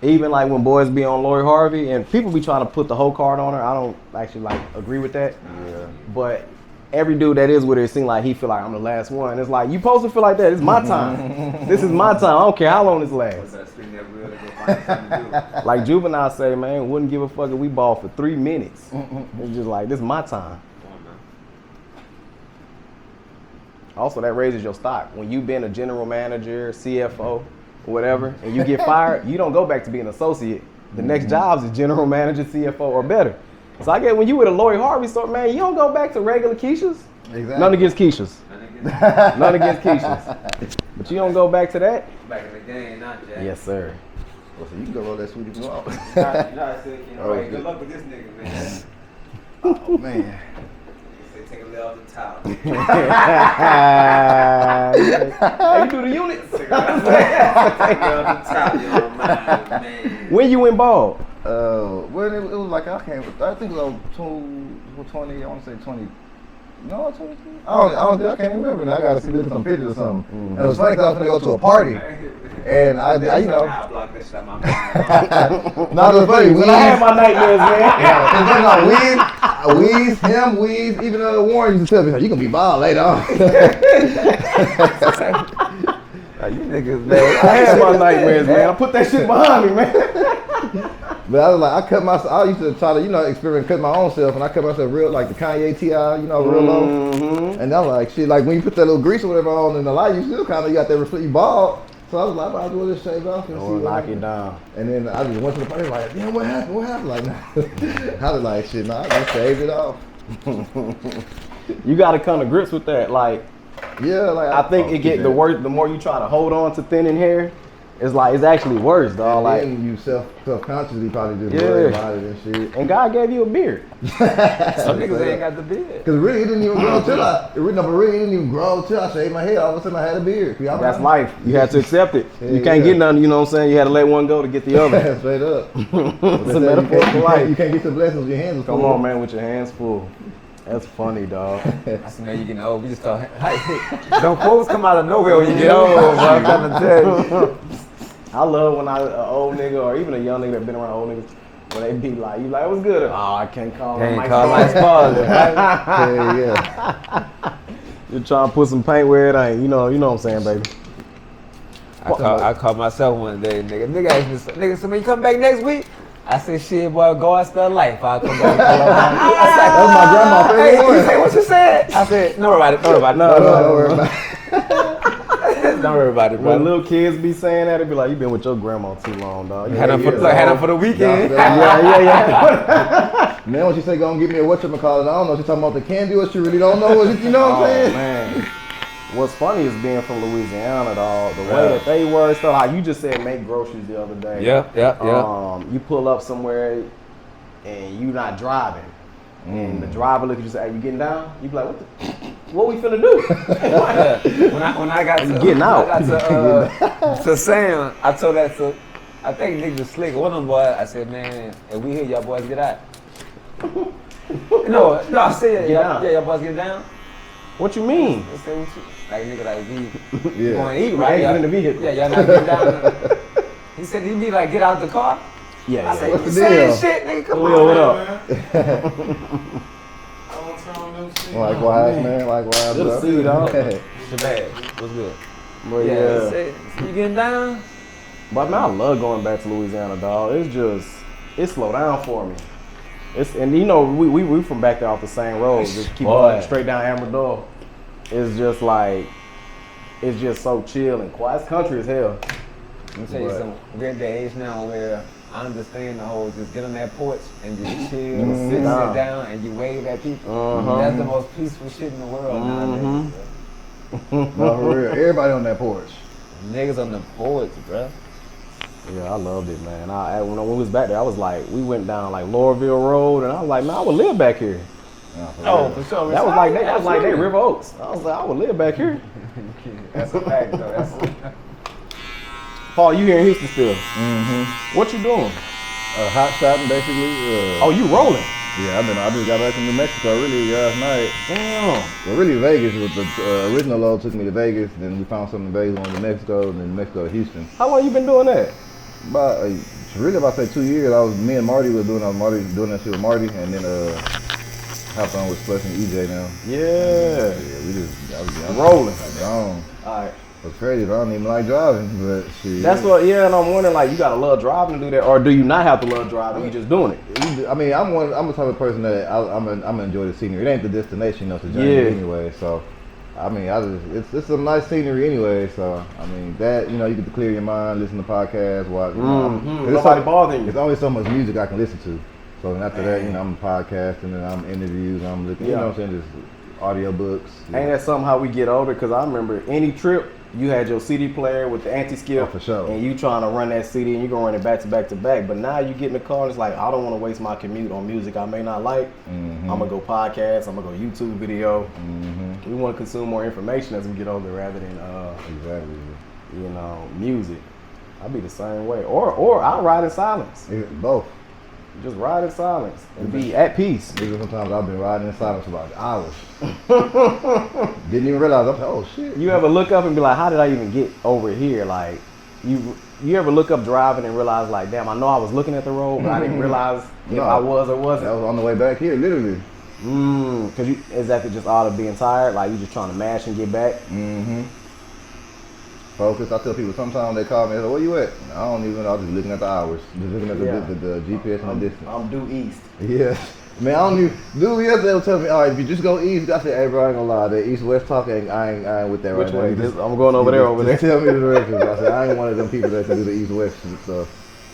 Even like when boys be on Lori Harvey and people be trying to put the whole card on her, I don't actually like agree with that. Yeah. But every dude that is with her, it seems like he feel like I'm the last one. It's like, you supposed to feel like that. It's my time. This is my time. I don't care how long this lasts. Like Juvenile say, man, wouldn't give a fuck if we ball for 3 minutes. It's just like, this is my time. Also, that raises your stock. When you've been a general manager, CFO, whatever, and you get fired, you don't go back to being an associate. The next job is general manager, CFO, or better. So I get when you with a Lori Harvey store, man, you don't go back to regular Keishas. Exactly. None against Keishas. None against Keishas. But you don't go back to that? Back in the game, not Jack. Yes, sir. Well, so you can go roll that sweetie blue out. Hey, good luck with this nigga, man. Oh, man. Take a little off the top. Hey, you do the units. Take a little off the top, you know, man. When you went bald? Well, it was like I think it was 20, I want to say 20. No, 20. I can't remember. Now I gotta see some pictures or something. And it was funny because I was gonna go to a party, and I you know. I blocked that shit out my mind. Not as funny. When I had my nightmares, man. Weez, even Warren used to tell me, you gonna be bald later on. You niggas, man. I had my nightmares, man. I put that shit behind me, man. But I was like, I used to try to, experiment, cut my own self, and I cut myself real, like the Kanye T.I., real low. And I was like, shit, like when you put that little grease or whatever on in the light, you still kind of, you got that reflect, you bald. So I was like, I'll do this shave off and see what knock it down. And then I just went to the party, like, damn, what happened? Like, nah. I was like, shit, nah, I just shaved it off. You got to come to grips with that, like. Yeah, like I think it get the worse the more you try to hold on to thinning hair. It's like it's actually worse, dog. Like you self-consciously probably just worry about it and shit. And God gave you a beard. Some niggas ain't got the beard. Because really, it didn't even grow till I shaved my head. All of a sudden, I had a beard. That's life. You had to accept it. You can't get none. You know what I'm saying? You had to let one go to get the other. Straight up. It's a metaphor for life. You can't get the blessings with your hands full. Come on, man, with your hands full. That's funny, dog. I see now you getting old. We just talk. Don't quotes come out of nowhere when you get old, bro. I'm trying to tell you. I love when an old nigga or even a young nigga that been around old niggas, when they be like, you like, what's good? Oh, I can't call him. Can't call my father. Yeah. You're trying to put some paint where it ain't. You know what I'm saying, baby. I called myself one day, nigga. Nigga asked me, nigga, so when you come back next week? I said, shit, boy, God spell life. I'll come back. That's my grandma's favorite one. You say what you said? I said, don't worry about it. No, don't worry about it. Don't worry about it, bro. When little kids be saying that, it be like, you been with your grandma too long, dog. Had them for the weekend. Yeah. Man, when she say, go and get me a whatchamacallit, I don't know if she's talking about the candy or she really don't know what, you know what I'm saying? Man. What's funny is being from Louisiana, dog. The way that they were, so like you just said, make groceries the other day. Yeah. You pull up somewhere and you not driving, and the driver look at you and say, "Hey, you getting down?" You be like, "What we finna do?" When I got to getting out. to Sam, I told that to I think niggas slick. One of them boys, I said, man, if we here, y'all boys get out. No, I said, y'all boys get down. What you mean? Like nigga, like we Yeah. going to eat, Right? right? Ain't in the vehicle. Yeah, y'all not getting down. He said he be like, get out the car. Yeah. I said, What's you the saying deal? shit, nigga, come Leo, on. what up? Likewise, man. Likewise, Good bro. to see you, dog. Shabaz, what's good? But He yeah. said, you getting down? But man, I love going back to Louisiana, dog. It slowed down for me. And you know, we from back there off the same road. Just keep going straight down Amador. It's just like, it's just so chill and quiet. It's country as hell. Let me tell you something. We're at the age now where I understand the whole just get on that porch and just chill, sit down, and you wave at people. That's the most peaceful shit in the world nowadays. No, for real. Everybody on that porch. Niggas on the porch, bro. Yeah, I loved it, man. When we was back there, I was like, we went down like Laurelville Road, and I was like, man, I would live back here. Oh, for sure. That was like they River Oaks. I was like, I would live back here. That's a fact, though. Paul, you here in Houston still? What you doing? Hot shopping, basically. Oh, you rolling? Yeah, I just got back from New Mexico really last night. Damn. Well, really Vegas was the original load took me to Vegas. Then we found something in Vegas, going to Mexico, and then Mexico to Houston. How long you been doing that? About say 2 years. Me and Marty was doing. I was doing that shit with Marty, and then hopped on with Slush and EJ now. Yeah. Yeah, we just I'm rolling. Gone. All right. It's crazy, but I don't even like driving, but shit. That's what, and I'm wondering, like, you gotta love driving to do that, or do you not have to love driving? You just doing it? I mean, I'm the type of person that I'm gonna enjoy the scenery. It ain't the destination, it's the journey anyway. So, I mean, it's some nice scenery anyway. So, I mean, that you get to clear your mind, listen to podcasts, watch. Nobody bothering you. There's only so much music I can listen to. So then after that, I'm podcasting and I'm interviews, I'm looking, you know what I'm saying, just audio books. Ain't that something how we get older? Because I remember any trip, you had your CD player with the anti-skip, for sure. And you trying to run that CD and you gonna run it back to back to back. But now you get in the car and it's like, I don't want to waste my commute on music I may not like. I'm gonna go podcast, I'm gonna go YouTube video. We want to consume more information as we get older rather than music. I'll be the same way. Or I'll ride in silence. Both. Just ride in silence and be at peace. Even sometimes I've been riding in silence for about hours. Didn't even realize, I'm like, oh shit. You ever look up and be like, how did I even get over here? Like, you ever look up driving and realize, like, damn, I know I was looking at the road, but I didn't realize if I was or wasn't? That was on the way back here, literally. Because is that just all of being tired? Like, you just trying to mash and get back? Focus. I tell people sometimes they call me and say, where you at? I don't even know. I'm just looking at the hours. Just looking at the GPS and the distance. I'm due east. Yeah. Man, I don't even. Dude, yesterday was telling me, all right, if you just go east, I said, hey, bro, I ain't gonna lie. That east-west talk, I ain't with that right now. Which way? I'm going over there. Tell me the directions. I said, I ain't one of them people that can do the east-west stuff.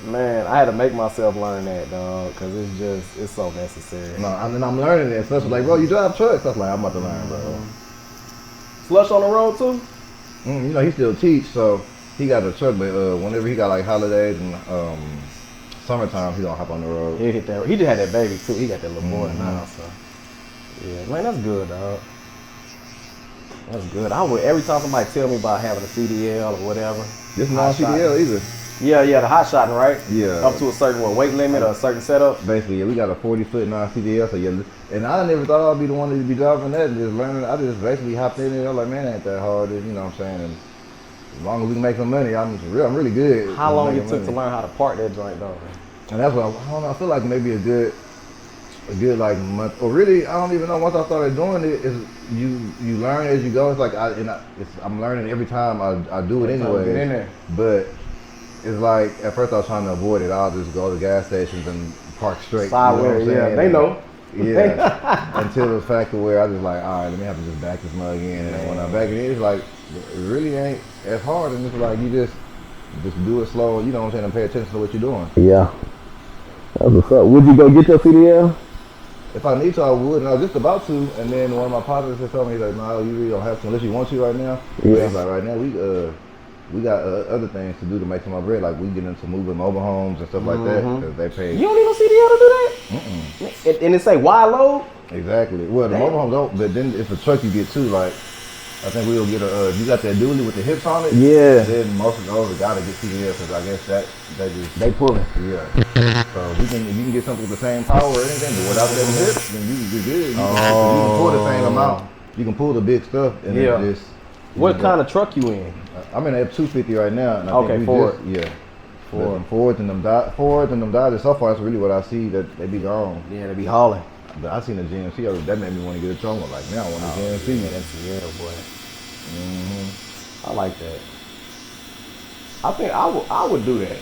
Man, I had to make myself learn that, dog, because it's so necessary. No, and I'm learning it. Slush was like, bro, you drive trucks. I was like, I'm about to learn, bro. Slush on the road, too? He still teach, so he got a truck, but whenever he got like holidays and summertime, he don't hop on the road. He hit that. He just had that baby too. He got that little boy now, so yeah, man, that's good, dog. That's good. Every time somebody tell me about having a CDL or whatever. This not CDL either. Yeah, the hot shotting, right? Yeah. Up to a certain weight limit or a certain setup. Basically, yeah, we got a 40-foot non-CDL, so yeah. And I never thought I'd be the one to be driving that and just learning. I just basically hopped in there. I'm like, man, it ain't that hard, you know what I'm saying? And as long as we can make some money, I'm really good. How long it took to learn how to park that joint, though? And that's what I don't know. I feel like maybe a good like month, or really, I don't even know. Once I started doing it, is you learn as you go. It's like I'm learning every time I do it anyway. Get in there. But it's like at first I was trying to avoid it. I'll just go to gas stations and park straight. Sideways, they know. Yeah. Until the fact of where I just like, all right, let me have to just back this mug in. And when I back it in, it's like it really ain't as hard. And it's like you just do it slow. You know what I'm saying? And pay attention to what you're doing. Yeah. That's what's up. Would you go get your CDL? If I need to, I would, and I was just about to, and then one of my partners had told me, he's like, no, you really don't have to unless you want to right now. Yeah. But he's like, right now, we got other things to do to make some of our bread, like we get into moving mobile homes and stuff like that, because they pay. You don't need no CDL to do that? And it say wide load? Exactly. Well, the mobile homes don't, but then if a truck you get too, like, I think we'll get you got that dually with the hips on it? Yeah. Then most of those got to get CDL, because I guess they pulling. Yeah. So if you can get something with the same power or anything, but without them hips, then you're good. You can pull the same amount. You can pull the big stuff and then just. What kind of truck you in? I'm in an F-250 right now. And I think Ford. Fords and them Dodgers. So far, that's really what I see, that they be gone. Yeah, they be hauling. But I seen the GMC. That made me want to get a Troma. Like, man, I want a GMC. Yeah, that's boy. I like that. I think I would do that.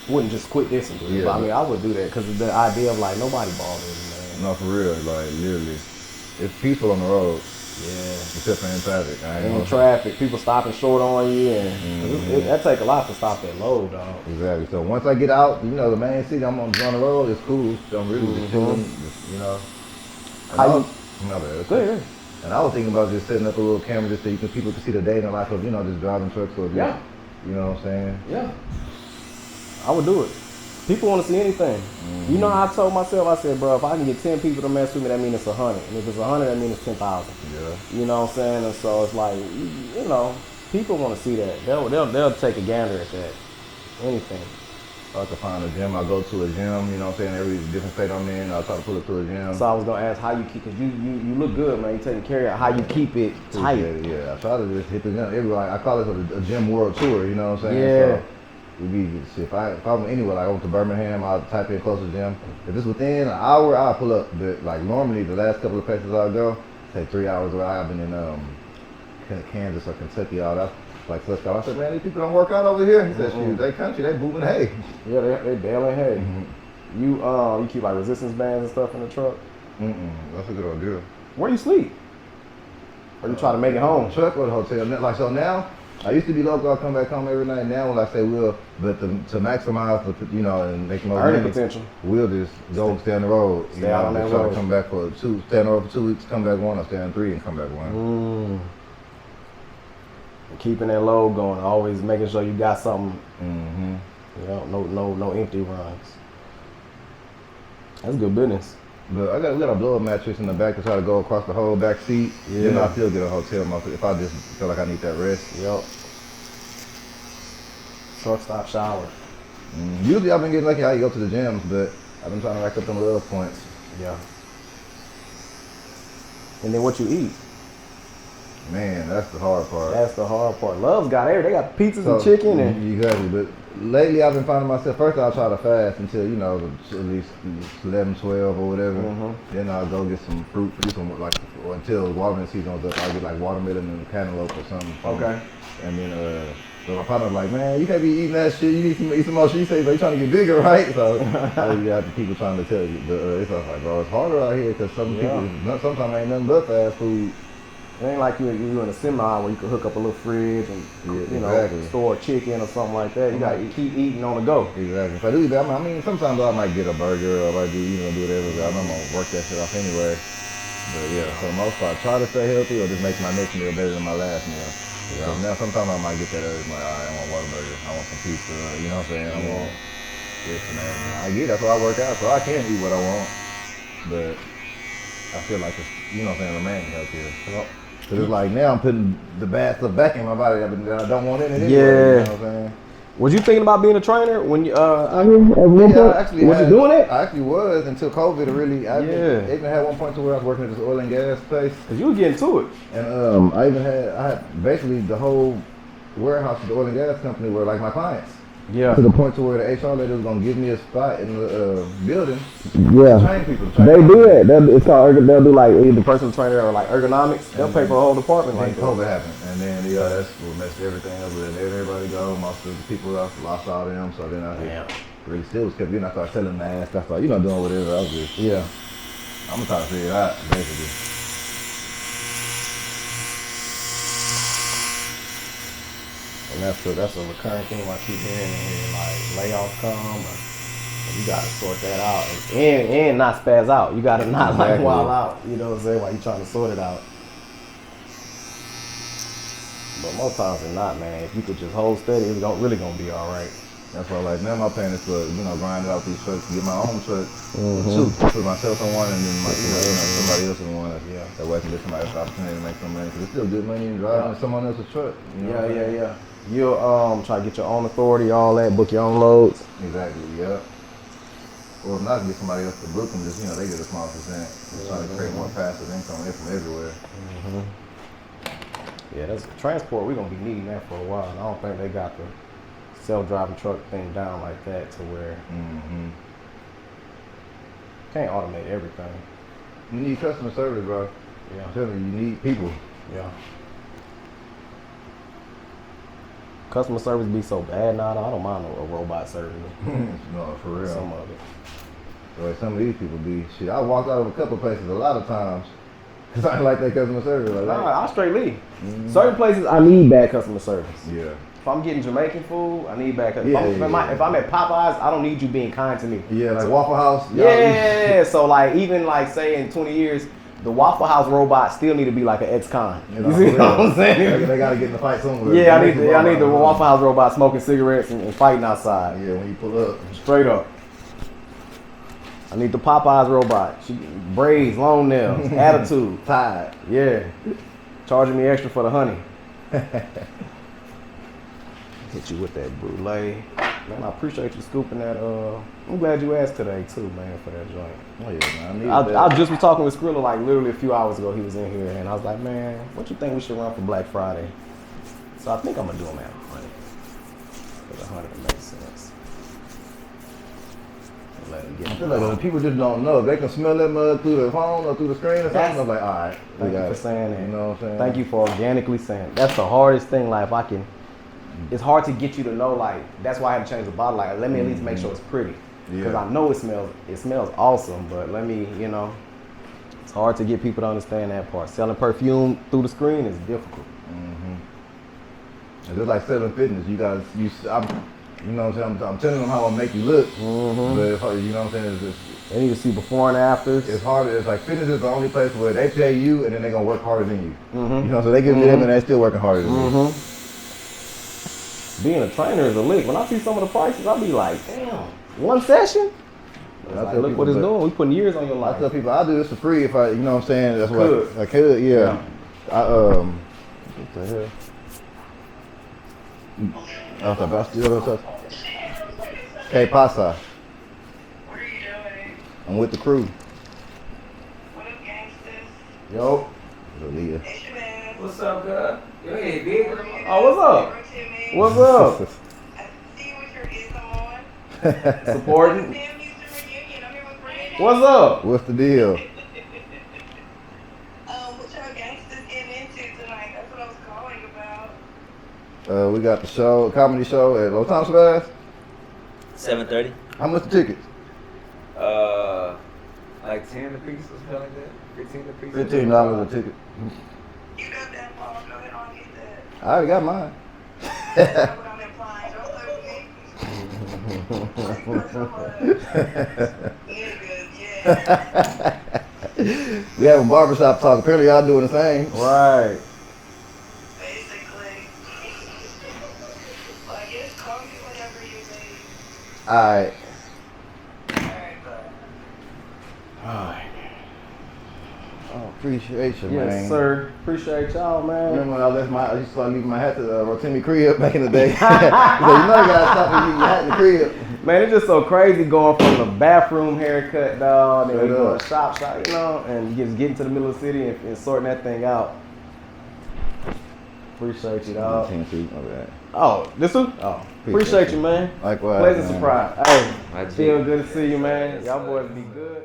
Wouldn't just quit this and do it. But I mean, I would do that because the idea of like nobody bothers me, man. No, for real. Like literally, it's peaceful on the road. Yeah. Except for in traffic. In traffic, people stopping short on you, and that take a lot to stop that load, dog. Exactly. So once I get out, the main city, I'm on the road. It's cool. I'm really just chilling. Good. And I was thinking about just setting up a little camera just so people can see the day in the life of just driving trucks or you know what I'm saying? Yeah. I would do it. People want to see anything. You know how I told myself? I said, bro, if I can get 10 people to mess with me, that means it's 100. And if it's 100, that means it's 10,000. Yeah. You know what I'm saying? And so it's like, people want to see that. They'll take a gander at that. Anything. I can find a gym. I go to a gym. You know what I'm saying? Every different state I'm in, I'll try to pull it to a gym. So I was gonna ask how you keep, because you look good, man. You taking care of how you keep it tight. Yeah. I try to just hit the gym. I call it a gym world tour. You know what I'm saying? Yeah. So, We be shit. If I'm anywhere, like over to Birmingham, I'll type in closest gym. If it's within an hour, I'll pull up. But like normally, the last couple of places I'll go take 3 hours away. I've been in Kansas or Kentucky, all that. Like, let's go. I said, man, these people don't work out over here. He said, shoot, they country, they moving hay. Yeah, they baling hay. You keep like resistance bands and stuff in the truck? That's a good idea. Where you sleep? Or you try to make it home? Truck or the hotel. Like, so now, I used to be local, I come back home every night. Now, when I say but to maximize the, and make more earning money, potential, we'll just go stay on the road. Stay out on that road. Come back stay on the road for 2 weeks, come back 1, or stay on 3 and come back 1. Keeping that load going, always making sure you got something. No empty runs. That's good business. But I got a blow up mattress in the back to try to go across the whole back seat. Yeah. Then I still get a hotel if I just feel like I need that rest. Yep. Truck stop shower. Usually I've been getting lucky how you go to the gyms, but I've been trying to rack up them little points. Yeah. And then what you eat? Man, that's the hard part. That's the hard part. Love's got everything. They got pizzas and chicken and exactly. But lately I've been finding myself. First I'll try to fast until at least 11, 12 or whatever. Then I'll go get some fruit, until watermelon season goes up. I'll get like watermelon and cantaloupe or something. Okay. And then so my partner's like, man, you can't be eating that shit. You need to eat some more shit. You say, but you trying to get bigger, right? So you got the people trying to tell you. But it's like, bro, it's harder out here because sometimes ain't nothing but fast food. It ain't like you in a semi where you can hook up a little fridge and store chicken or something like that. You gotta keep eating on the go. Exactly. If I do that, I mean, sometimes I might get a burger or I might do whatever. But I'm gonna work that shit off anyway. But yeah, for the most part, try to stay healthy or just make my next meal better than my last meal. Yeah. So now sometimes I might get that urge, like, all right, I want Whataburger, I want some pizza, you know what I'm saying? I want this and that. I get that's why I work out, so I can eat what I want. But I feel like it's, you know what I'm saying, remaining healthier. Cause it's like now I'm putting the bad stuff back in my body that I don't want in it anyway. Yeah. You know what I'm saying? Was you thinking about being a trainer when you I actually was you doing it? I actually was until COVID really. I even had one point to where I was working at this oil and gas place. Cause you was getting to it. And I had basically the whole warehouse of the oil and gas company were like my clients. Yeah. To the point to where the HR lady was gonna give me a spot in the building. Yeah. To train people. They do it. They'll do like either personal trainer or like ergonomics. They'll pay for a whole department like that. COVID happened, and then that's what messed everything up. And everybody go. Most of the people lost all of them. So then I really still was kept. I started selling masks. I started doing whatever. I was just I'm gonna try to figure it out basically. And that's a recurring thing I keep hearing in here, like layoffs come, you gotta sort that out and not spaz out. You gotta not like wild out. You know what I'm saying? While you trying to sort it out. But most times than not, man. If you could just hold steady, it's really gonna be all right. That's why, like now, my plan is to grind out these trucks, get my own truck, two, put myself on one, and then somebody else on one. Yeah, that way I can get somebody else opportunity to make some money. Cause it's still good money in driving someone else's truck. Yeah. You'll try to get your own authority, all that, book your own loads. Exactly. Yeah. Or if not, get somebody else to book them. Just they get a small percent. Just trying to create more passive income from everywhere. Yeah, that's transport. We're gonna be needing that for a while. And I don't think they got the self-driving truck thing down like that to where can't automate everything. You need customer service, bro. Yeah. I'm telling you, you need people. Yeah. Customer service be so bad now. I don't mind a robot serving me. No, for real. Some of it. Well, some of these people be shit. I walked out of a couple of places a lot of times because I like that customer service. I straight leave. Certain places I need bad customer service. Yeah. If I'm getting Jamaican food, I need bad customer service. If I'm at Popeyes, I don't need you being kind to me. Yeah, like Waffle House. Yeah. So like even like say in 20 years, the Waffle House robot still need to be like an ex-con. You see what I'm saying? They gotta get in the fight somewhere. Yeah, I need the Waffle House robot smoking cigarettes and fighting outside. Yeah, when you pull up. Straight up. I need the Popeyes robot. She braids, long nails, attitude, tied. Yeah. Charging me extra for the honey. Hit you with that brulee. Man, I appreciate you scooping that. I'm glad you asked today too, man, for that joint. Oh yeah, man. I just was talking with Skrilla like literally a few hours ago. He was in here and I was like, man, what you think we should run for Black Friday? So I think I'm gonna do them at 100. Because 100 makes sense. Let them I get feel like when people just don't know. If they can smell that mud through the phone or through the screen or something, I'm like, all right. Thank you for saying that. You know what I'm saying? Thank you for organically saying it. That's the hardest thing. Like, if I can, it's hard to get you to know. Like, that's why I had to change the bottle. Like, let me at least make sure it's pretty. Because I know it smells awesome, but let me, you know, it's hard to get people to understand that part. Selling perfume through the screen is difficult. It's just like selling fitness. You know what I'm saying? I'm telling them how I make you look, but you know what I'm saying? It's just, They need to see before and afters. it's hard. It's like fitness is the only place where they pay you and then they're gonna work harder than you. You know, so they give me them and they're still working harder than me. Being a trainer is a lick. When I see some of the prices, I'll be like, damn, one session? It's like, look what it's doing. We putting years on your life. I tell people I do this for free if I, you know what I'm saying? That's what Could. I could, yeah. What the hell? I was about to do stuff. Hey, Pasa. What are you doing? I'm with the crew. What up, gangsters? Yo. Aaliyah. Hey, Shabaz. What's up, girl? Yo, hey, big. Oh, what's up? What's up? I see what your is on. Supporting. Damn Houston reunion. I'm here with Brandon. What's up? What's the deal? What y'all gangsters getting into tonight? That's what I was calling about. We got the show, comedy show at what time, Shabazz? 7:30. How much the tickets? Like 10 a piece or something like that. 15 a piece. $15 a ticket. You got that, Paul. Go ahead on get that. I already got mine. That's what I'm implying. Don't play with me. Yeah, good. Yeah. We having barbershop talk. Apparently y'all doing the same. Right. Basically. Well, I guess call me whenever you leave. Alright. Alright, bye. Alright. Oh, appreciate you, Yes, man. sir. Appreciate y'all, man. Remember when I used to leave my hat to Rotimi crib back in the day? He said, you know you gotta stop and leave your hat in the crib. Man, it's just so crazy going from the bathroom haircut, dog, then we Straight go up. to shop, you know, and just getting to the middle of the city and sorting that thing out. Appreciate you, dog. Oh, this one? Oh, appreciate you, man. Likewise. Pleasant man. surprise. Hey, My G. feel good to see you, man. Y'all boys be good.